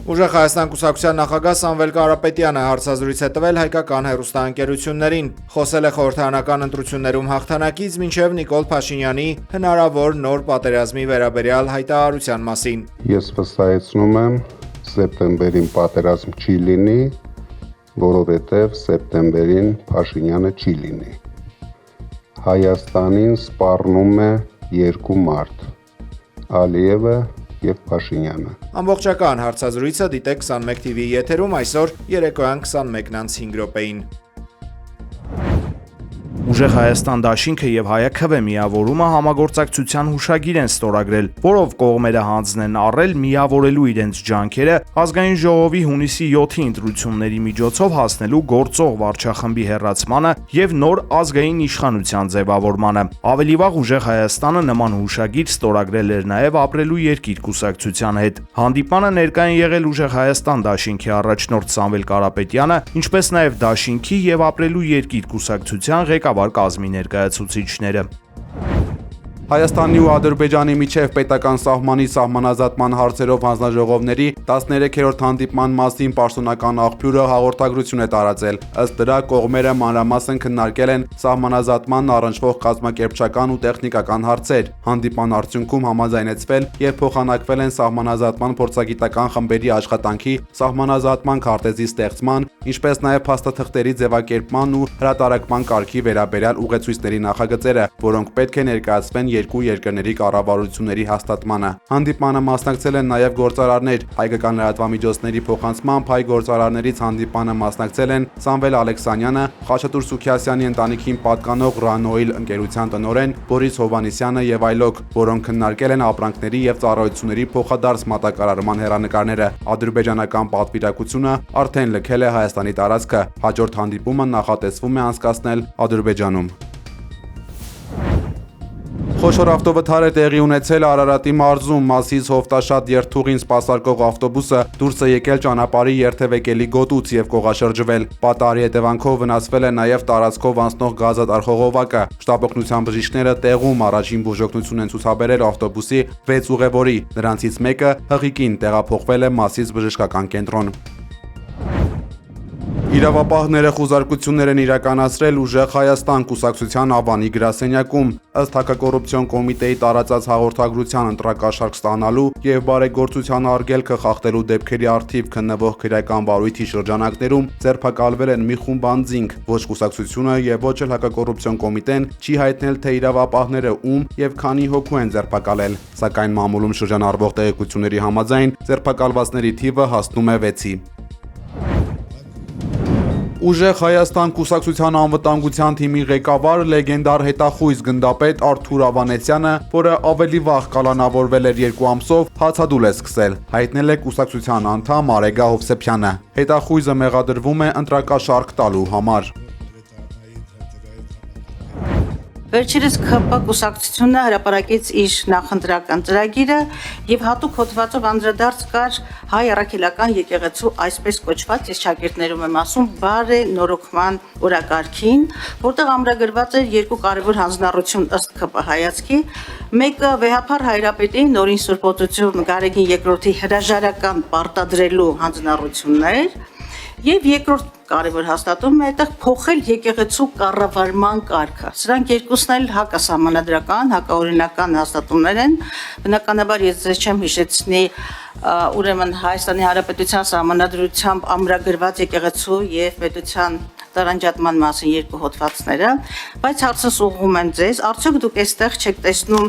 Ուժեղ Հայաստան կուսակցության նախագահ Սամվել Կարապետյանը հարցազրույց է տվել հայկական հեռուստաընկերություններին։ Խոսել է խորհրդարանական ընտրություններում հաղթանակից մինչև Նիկոլ Փաշինյանի հնարավոր նոր պատերազմի վերաբերյալ հայտարարության մասին։ Ես վստահեցնում եմ, սեպտեմբերին պատերազմ չի լինի, որովհետև սեպտեմբերին Փաշինյանը չի լինի։ Հայաստանին սպառնում է երկու մարդ՝ Ալիևը և Փաշինյանը։ Ամբողջական հարցազրույցը դիտեք 21 TV-ի եթերում այսօր երեկոյան 21:05 րոպեին։ Ուժեղ Հայաստան դաշինքը եւ ՀԱՅԱՔՎ միավորումը համագործակցության հուշագիր են ստորագրել, որով կողմերը հանձն են առել միավորելու իրենց ջանքերը ազգային ժողովի հունիսի 7-ի ընտրությունների միջոցով հասնելու գործող վարչախմբի հեռացմանը եւ նոր ազգային իշխանության ձևավորմանը։ Ավելի վաղ Ուժեղ Հայաստանը նման հուշագիր ստորագրել էր նաեւ Ապրելու երկիր կուսակցության հետ։ Հանդիպանը ներկա են եղել Ուժեղ Հայաստան դաշինքի առաջնորդ Սամվել Կարապետյանը, ինչպես նաեւ դաշինքի եւ Ապրելու երկիր կուսակցության ղեկավար կազմի ներկայացուցիչները։ Հայաստանի ու Ադրբեջանի միջև պետական սահմանի սահմանազատման հարցերով հանձնաժողովների 13-րդ հանդիպման մասին պաշտոնական աղբյուրը հաղորդագրություն է տարածել։ Ըստ դրա կողմերը մանրամասն քննարկել են սահմանազատմանն առնչվող կազմակերպչական ու տեխնիկական հարցեր։ Հանդիպման արդյունքում համաձայնեցվել եւ փոխանակվել են սահմանազատման փորձագիտական խմբերի աշխատանքի, սահմանազատման քարտեզի ստեղծման, ինչպես նաեւ փաստաթղթերի ձևակերպման ու հրատարակման կարգի վերաբերյալ ուղեցույցների նախագծերը, որոնք պետք է ներկայացվեն երկու երկրների կառավարությունների հաստատմանը։ Հանդիպմանը մասնակցել են նաև գործարարներ։ Հայկական լրատվամիջոցների փոխանցմամբ հայ գործարարներից հանդիպմանը մասնակցել են Սամվել Ալեքսանյանը, Խաչատուր Սուքիասյանի ընտանիքին պատկանող Ռանոիլ ընկերության տնօրեն Բորիս Հովհաննիսյանը եւ այլոք, որոնք քննարկել են ապրանքների եւ ծառայությունների փոխադարձ մատակարարման հեռանկարները։ Ադրբեջանական պատվիրակությունը արդեն լքել է Հայաստանի տարածքը։ Հաջորդ հանդիպումը նախատեսվում է անցկացնել Ադրբեջանում։ Խոշոր ավտովթար է տեղի ունեցել Արարատի մարզում, Մասիս Հովտաշատ երթուղին սպասարկող ավտոբուսը դուրս է եկել ճանապարհի երթևեկելի գոտուց եւ կողաշրջվել։ Պատահարի հետևանքով վնասվել է նաեւ տարածքով անցնող գազատար խողովակը։ Շտապօգնության բժիշկները տեղում առաջին բուժօգնություն են ցուցաբերել ավտոբուսի 6 ուղևորի, նրանցից մեկը հղիկին տեղափոխվել է Մասիս բժշկական կենտրոն։ Իրավապահները խուզարկություններ են իրականացրել Ուժեղ Հայաստան կուսակցության Ավանի գրասենյակում։ Ըստ հակակոռուպցիոն կոմիտեի տարածած հաղորդագրության ընտրակաշառք ստանալու եւ բարեգործության արգելքը խախտելու դեպքերի առթիվ քննվող քրեական վարույթի շրջանակներում ձերբակալվել են մի խումբ անձինք։ Ոչ կուսակցությունը եւ ոչ էլ հակակոռուպցիոն կոմիտեն չի հայտնել, թե իրավապահները ում եւ քանի հոգու են ձերբակալել, սակայն մամուլում շրջանառվող տեղեկությունների համաձայն ձերբակալվածների թիվը հասնում է 6-ի։ Ուժեղ Հայաստան կուսակցության անվտանգության թիմի ղեկավար լեգենդար հետախույզ գնդապետ Արթուր Ավանեսյանը, որը ավելի վաղ կալանավորվել էր 2 ամսով, հացադուլ է սկսել, հայտնել է կուսակցության անդամ Արեգա Հովսեփյանը։ Հետախույզը մեղադրվում է ընտրակաշառք տալու համար։ Վերջերս ՔՊ կուսակցությունը հրապարակեց իր նախընտրական ծրագիրը եւ հատուկ հոդվածով անդրադարձ կար հայ առաքելական եկեղեցու այսպես կոչված, ես շագիրդներում եմ ասում, բարենորոգման օրակարգին, որտեղ ամրագրված էր երկու կարևոր հանձնառություն ըստ ՔՊ հայացքի, մեկը վեհափառ հայրապետի նորին սուրբոծություն Գարեգին II-ի հրաժարական պարտադրելու հանձնառություններ եւ երկրորդ կարևոր հաստատումը այդտեղ փոխել եկեղեցու կառավարման կարգը։ Սրանք երկուսն էլ հակասահմանադրական, հակաօրինական հաստատումներ են։ Բնականաբար ես ձեզ չեմ հիշեցնի ուրեմն Հայաստանի Հանրապետության սահմանադրությամբ ամրագրված եկեղեցու եւ պետության տարանջատման մասին երկու հոդվածները, բայց հարցս ուղղում եմ ձեզ, արդյոք դուք այստեղ չեք տեսնում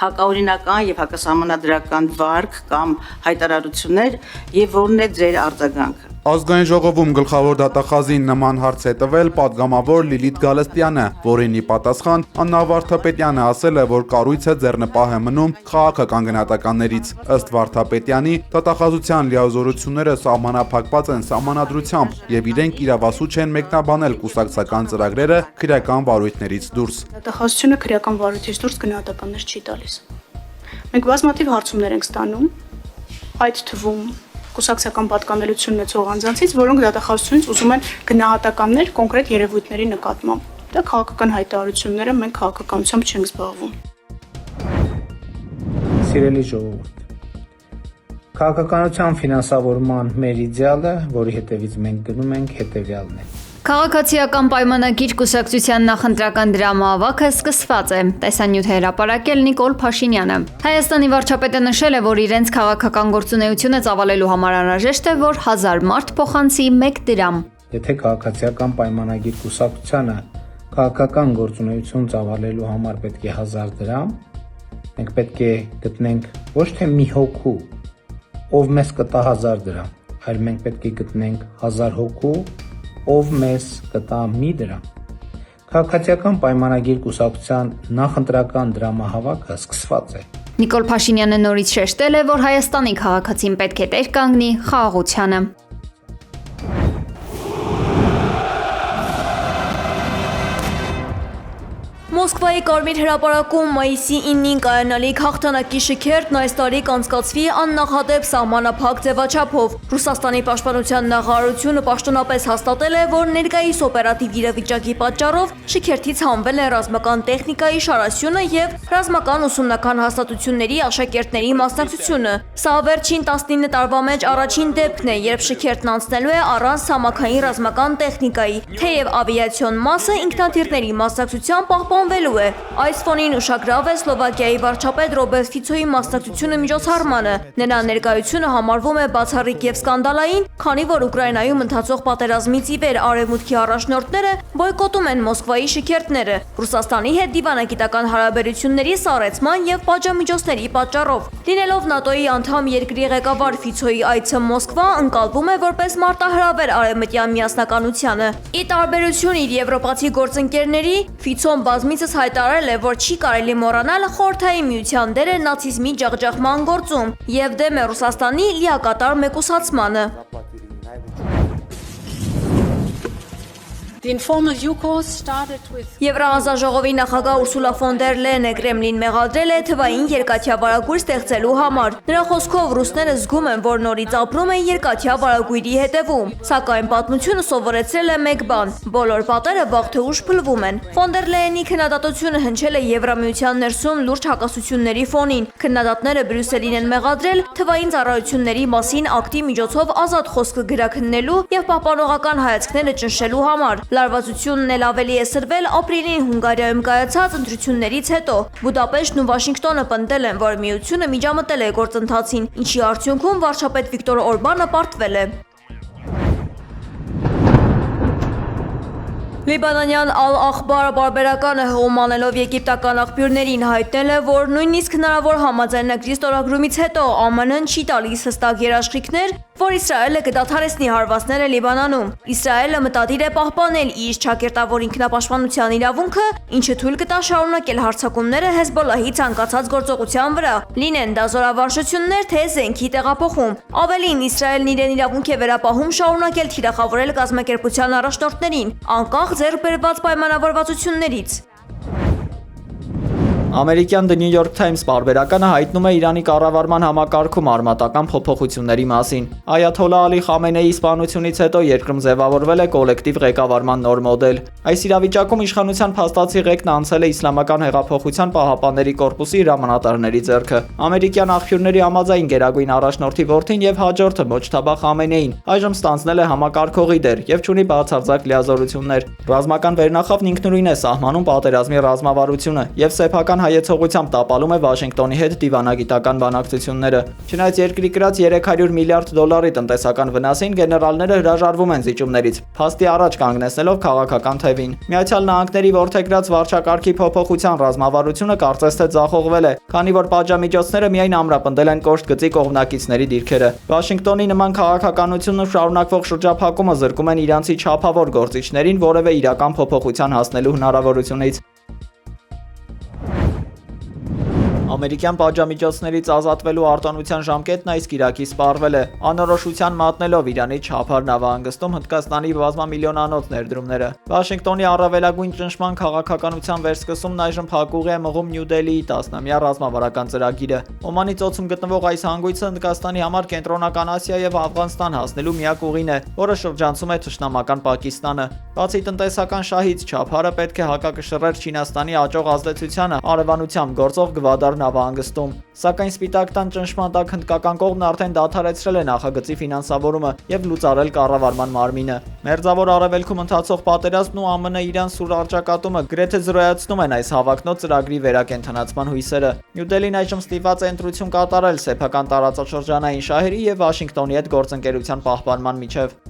հակաօրինական եւ հակասահմանադրական վարք կամ հայտարարություններ եւ որն է ձեր արձագանքը։ Ազգային ժողովում գլխավոր դատախազին նման հարց է տվել պատգամավոր Լիլիթ Գալստյանը, որին ի պատասխան Աննա Վարդապետյանը ասել է, որ կառույցը ձեռնպահ է մնում քաղաքական գնահատականներից։ Ըստ Վարդապետյանի, դատախազության լիազորությունները սահմանափակված են սահմանադրությամբ եւ իրենք իրավասու չեն մեկնաբանել կուսակցական ծրագրերը քրեական վարույթներից դուրս։ Դատախազությունը քրեական վարույթից դուրս գնահատականներ չի տալիս։ Մենք բազմաթիվ հարցումներ ենք ստանում, այդ թվում կուսակցական պատկանելություն ունեցող անձանցից, որոնք դատախազությունից ուզում են գնահատականներ կոնկրետ երևույթների նկատմամբ։ Դա քաղաքական հայտարարությունները մենք քաղաքականությամբ չենք զբաղվում։ Սիրելի ժողովուրդ, Քաղաքականության ֆինանսավորման մեր իդեալը, որի հետևից մենք գնում ենք, հետևյալն է։ Քաղաքացիական պայմանագիր կուսակցության նախընտրական դրամահավաքը սկսված է, տեսանյութ է հրապարակել Նիկոլ Փաշինյանը։ Հայաստանի վարչապետը նշել է, որ իրենց քաղաքական գործունեությունը ծավալելու համար անհրաժեշտ է, որ 1000 մարդ փոխանցի 1 դրամ։ Եթե քաղաքացիական պայմանագիր կուսակցությանը քաղաքական գործունեություն ծավալելու համար պետք է 1000 դրամ, մենք պետք է գտնենք ոչ թե մի հոգու, ով մեզ կտա 1000 դրամ, այլ մենք պետք է գտնենք 1000 հոգու, ով մեզ կտա մի դրամ։ Քաղաքացիական պայմանագիր կուսակցության նախընտրական դրամահավաքը սկսված է։ Նիկոլ Փաշինյանը նորից շեշտել է, որ Հայաստանի քաղաքացին պետք է տեր կանգնի խաղաղությանը։ Մոսկվայի Կարմիր հրապարակում մայիսի 9-ին կայանալիք հաղթանակի շքերթն այս տարի կանցկացվի աննախադեպ սահմանափակ ձևաչափով։ Ռուսաստանի պաշտպանության նախարարությունը պաշտոնապես հաստատել է, որ ներկայիս օպերատիվ իրավիճակի պատճառով շքերթից հանվել է ռազմական տեխնիկայի շարասյունը եւ ռազմական ուսումնական հաստատությունների աշակերտների մասնակցությունը։ Սա վերջին 19 տարվա մեջ առաջին դեպքն է, երբ շքերթն անցնելու է առանց ցամաքային ռազմական տեխնիկայի, թեև ավիացիոն մասը ինքնաթիռների մասնակցությամբ պահպանվելու է։ Այս ֆոնին ուշագրավ է Սլովակիայի վարչապետ Ռոբերտ Ֆիցոյի մասնակցությունը միջոցառմանը։ Նրա ներկայությունը համարվում է բացառիկ եւ սկանդալային, քանի որ Ուկրաինայում ընթացող պատերազմից ի վեր արևմուտքի առաջնորդները բոյկոտում են Մոսկվայի շքերթները Ռուսաստանի հետ դիվանագիտական հարաբերությունների սառեցման եւ պատժամիջոցների պատճառով։ Լինելով ՆԱՏՕ-ի անդամ երկրի ղեկավար Ֆիցոյի այցը Մոսկվա ընկալվում է որպես մարտահրավեր արևմտյան միասնականությանը։ Ի տարբերություն իր եվրոպացի գործընկերների, Ֆիցոն բազմիցս հայտարարել է, որ չի կարելի մոռանալ Խորհրդային Միության դերը նացիզմի ջախջախման գործում եւ դեմ է Ռուսաստանի լիակատար մեկուսացմանը։ Եվրահանձաժողովի նախագահ Ուրսուլա ֆոն դեր Լեյենը Կրեմլին մեղադրել է թվային երկաթյա վարագույր ստեղծելու համար։ Նրա խոսքով ռուսները զգում են, որ նորից ապրում են երկաթյա վարագույրի հետևում, սակայն պատմությունը սովորեցրել է մեկ բան՝ բոլոր պատերը վաղ թե ուշ փլվում են։ Ֆոն դեր Լեյենի քննադատությունը հնչել է Եվրամիության ներսում լուրջ հակասությունների ֆոնին։ Քննադատները Բրյուսելին են մեղադրել թվային ծառայությունների մասին ակտի միջոցով ազատ խոսքը գրաքննելու եւ պահպանողական հայացքները ճնշելու համար։ Լարվածությունն էլ ավելի է սրվել ապրիլին Հունգարիայում կայացած ընտրություններից հետո։ Բուդապեշտն ու Վաշինգտոնը պնդել են, որ միությունը միջամտել է գործընթացին, ինչի արդյունքում վարչապետ Վիկտոր Օրբանը պարտվել է։ Լիբանանյան Ալ-Ախբար բարբերականը հողում անելով եգիպտական աղբյուրներին հայտնել է, որ նույնիսկ հնարավոր համաձայնագրի ստորագրումից հետո ԱՄՆ-ն չի տալիս հստակ երաշխիքներ, որ Իսրայելը կդադարեցնի հարվածները Լիբանանում։ Իսրայելը մտադիր է պահպանել իր ճակերտավոր ինքնապաշտպանության իրավունքը, ինչը թույլ կտա շարունակել հարձակումները Հեզբոլլահի ցանկացած գործողության վրա, լինեն դա զորավարժություններ, թե զենքի տեղափոխում։ Ավելին, Իսրայելն իրեն իրավունք է վերապահում շարունակել թիրախավորել կազմակերպության առաջնորդներին, անկախ ձեռք բերված պայմանավորվածություններից։ Ամերիկյան The New York Times պարբերականը հայտնում է Իրանի կառավարման համակարգում արմատական փոփոխությունների մասին։ Այաթոլլա Ալի Խամենեի սպանությունից հետո երկրում ձևավորվել է կոլեկտիվ ղեկավարման նոր մոդել։ Այս իրավիճակում իշխանության փաստացի ղեկն անցել է Իսլամական հեղափոխության պահապանների կորպուսի հրամանատարների ձեռքը։ Ամերիկյան աղբյուրների համաձայն գերագույն առաջնորդի որդին եւ հաջորդը Մոջթաբա Խամենեին այժմ ստանձնել է համակարգողի դեր եւ ունի բացարձակ լիազորություններ։ Ռազմական վերնախավն ինքնուրույն է սահմանում պատերազմի ռազմավարությունը եւ սեփական հայեցողությամբ տապալում է Վաշինգտոնի հետ դիվանագիտական բանակցությունները։ Չնայած երկրի կրած 300 միլիարդ դոլարի տնտեսական վնասին, գեներալները հրաժարվում են զիջումներից, փաստի առաջ կանգնեցնելով քաղաքական թևին։ Միացյալ Նահանգների որդեգրած վարչակարգի փոփոխության ռազմավարությունը կարծես թե ձախողվել է, քանի որ պատժամիջոցները միայն ամրապնդել են կոշտ գծի կողմնակիցների դիրքերը։ Վաշինգտոնի նման քաղաքականությունը շարունակվող շրջափակումը զրկում են իրանցի չափավոր գործիչներին որևէ իրական փոփոխության հասնելու հնարավորությունից։ Ամերիկյան պատժամիջոցներից ազատվելու արտոնության ժամկետն այս կիրակի սպառվել է, անորոշության մատնելով Իրանի Չաբհար նավահանգստում Հնդկաստանի բազմամիլիոնանոց ներդրումները։ Վաշինգտոնի առավելագույն ճնշման քաղաքականության վերսկսումն այժմ փակուղի է մղում Նյու Դելիի 10-ամյա ռազմավարական ծրագիրը։ Օմանի ծոցում գտնվող այս հանգույցը Հնդկաստանի համար Կենտրոնական Ասիա եւ Աֆղանստան հասնելու միակ ուղին է, որը շրջանցում է թշնամական Պակիստանը։ Բացի տնտեսական շահից, Չաբհարը պետք է հակակշռեր Չինաստանի աճող ազդեցությանը, արևանությամբ գործող գվադար նավահանգստում։ Սակայն Սպիտակ տան ճնշման տակ հնդկական կողմն արդեն դադարեցրել է նախագծի ֆինանսավորումը եւ լուծարել կառավարման մարմինը։ Մերձավոր Արևելքում ընթացող պատերազմն ու ԱՄՆ Իրան սուր առճակատումը գրեթե զրոյացնում են այս հավակնոտ ծրագրի վերակենդանացման հույսերը։ Նյու Դելին այժմ ստիպված է ընտրություն կատարել սեփական տարածաշրջանային շահերի եւ Վաշինգտոնի հետ գործընկերության պահպանման միջև։